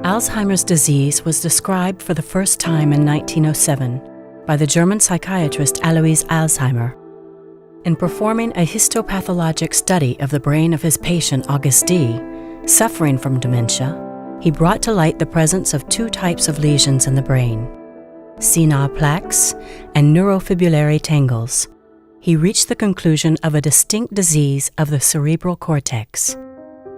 Alzheimer's disease was described for the first time in 1907 by the German psychiatrist Alois Alzheimer. In performing a histopathologic study of the brain of his patient August D., suffering from dementia, he brought to light the presence of two types of lesions in the brain, senile plaques and neurofibrillary tangles. He reached the conclusion of a distinct disease of the cerebral cortex.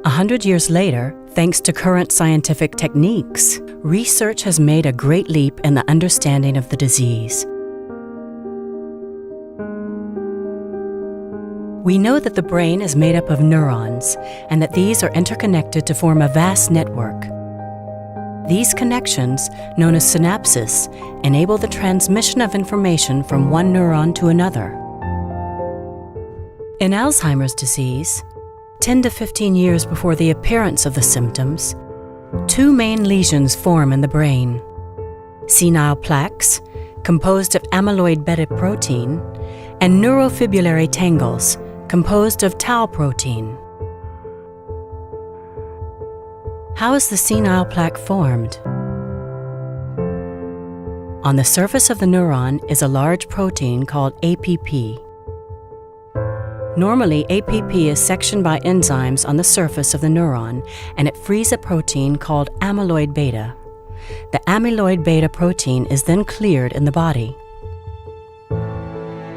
100 years later, thanks to current scientific techniques, research has made a great leap in the understanding of the disease. We know that the brain is made up of neurons and that these are interconnected to form a vast network. These connections, known as synapses, enable the transmission of information from one neuron to another. In Alzheimer's disease, 10 to 15 years before the appearance of the symptoms, two main lesions form in the brain: senile plaques, composed of amyloid beta protein, and neurofibrillary tangles, composed of tau protein. How is the senile plaque formed? On the surface of the neuron is a large protein called APP. Normally, APP is sectioned by enzymes on the surface of the neuron, and it frees a protein called amyloid beta. The amyloid beta protein is then cleared in the body.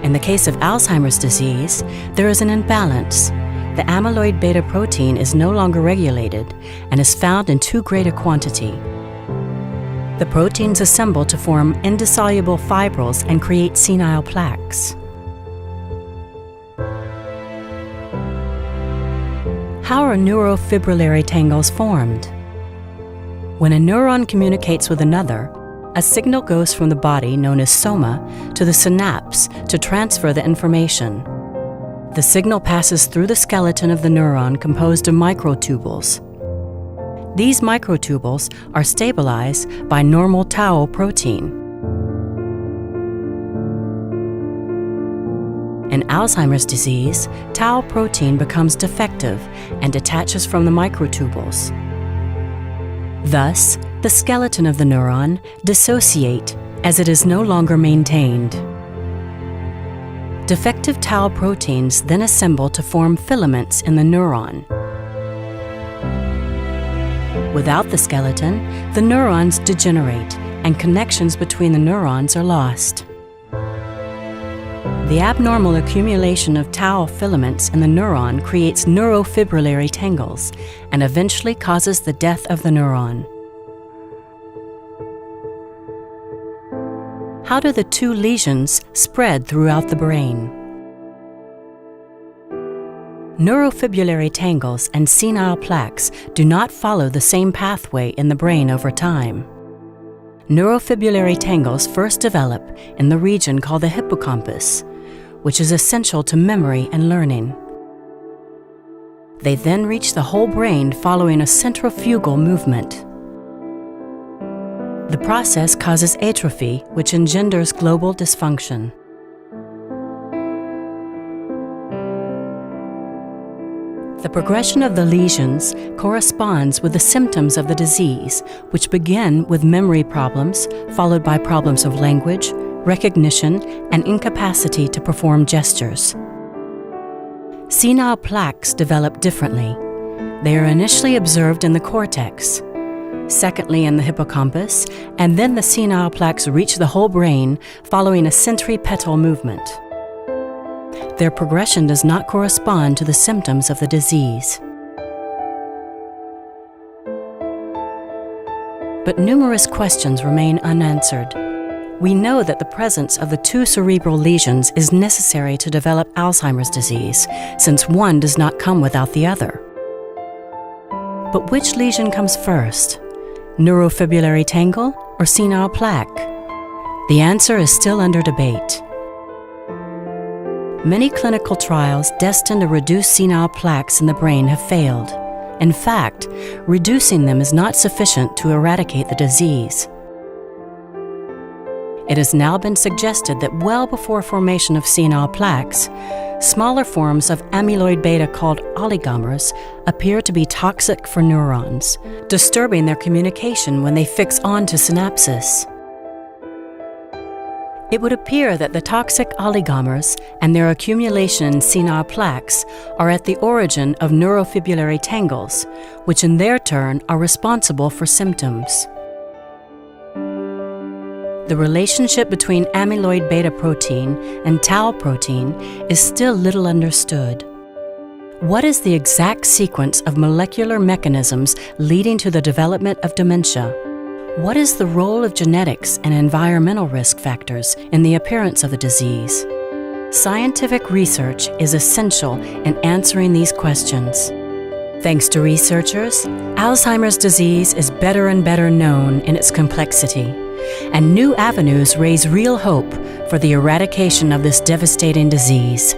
In the case of Alzheimer's disease, there is an imbalance. The amyloid beta protein is no longer regulated and is found in too great a quantity. The proteins assemble to form indissoluble fibrils and create senile plaques. How are neurofibrillary tangles formed? When a neuron communicates with another, a signal goes from the body, known as soma, to the synapse to transfer the information. The signal passes through the skeleton of the neuron composed of microtubules. These microtubules are stabilized by normal tau protein. In Alzheimer's disease, tau protein becomes defective and detaches from the microtubules. Thus, the skeleton of the neuron dissociates as it is no longer maintained. Defective tau proteins then assemble to form filaments in the neuron. Without the skeleton, the neurons degenerate and connections between the neurons are lost. The abnormal accumulation of tau filaments in the neuron creates neurofibrillary tangles and eventually causes the death of the neuron. How do the two lesions spread throughout the brain? Neurofibrillary tangles and senile plaques do not follow the same pathway in the brain over time. Neurofibrillary tangles first develop in the region called the hippocampus, which is essential to memory and learning. They then reach the whole brain following a centrifugal movement. The process causes atrophy, which engenders global dysfunction. The progression of the lesions corresponds with the symptoms of the disease, which begin with memory problems, followed by problems of language, recognition, and incapacity to perform gestures. Senile plaques develop differently. They are initially observed in the cortex, secondly in the hippocampus, and then the senile plaques reach the whole brain following a centripetal movement. Their progression does not correspond to the symptoms of the disease. But numerous questions remain unanswered. We know that the presence of the two cerebral lesions is necessary to develop Alzheimer's disease, since one does not come without the other. But which lesion comes first? Neurofibrillary tangle or senile plaque? The answer is still under debate. Many clinical trials destined to reduce senile plaques in the brain have failed. In fact, reducing them is not sufficient to eradicate the disease. It has now been suggested that well before formation of senile plaques, smaller forms of amyloid beta called oligomers appear to be toxic for neurons, disturbing their communication when they fix onto synapses. It would appear that the toxic oligomers and their accumulation in senile plaques are at the origin of neurofibrillary tangles, which in their turn are responsible for symptoms. The relationship between amyloid beta protein and tau protein is still little understood. What is the exact sequence of molecular mechanisms leading to the development of dementia? What is the role of genetics and environmental risk factors in the appearance of the disease? Scientific research is essential in answering these questions. Thanks to researchers, Alzheimer's disease is better and better known in its complexity, and new avenues raise real hope for the eradication of this devastating disease.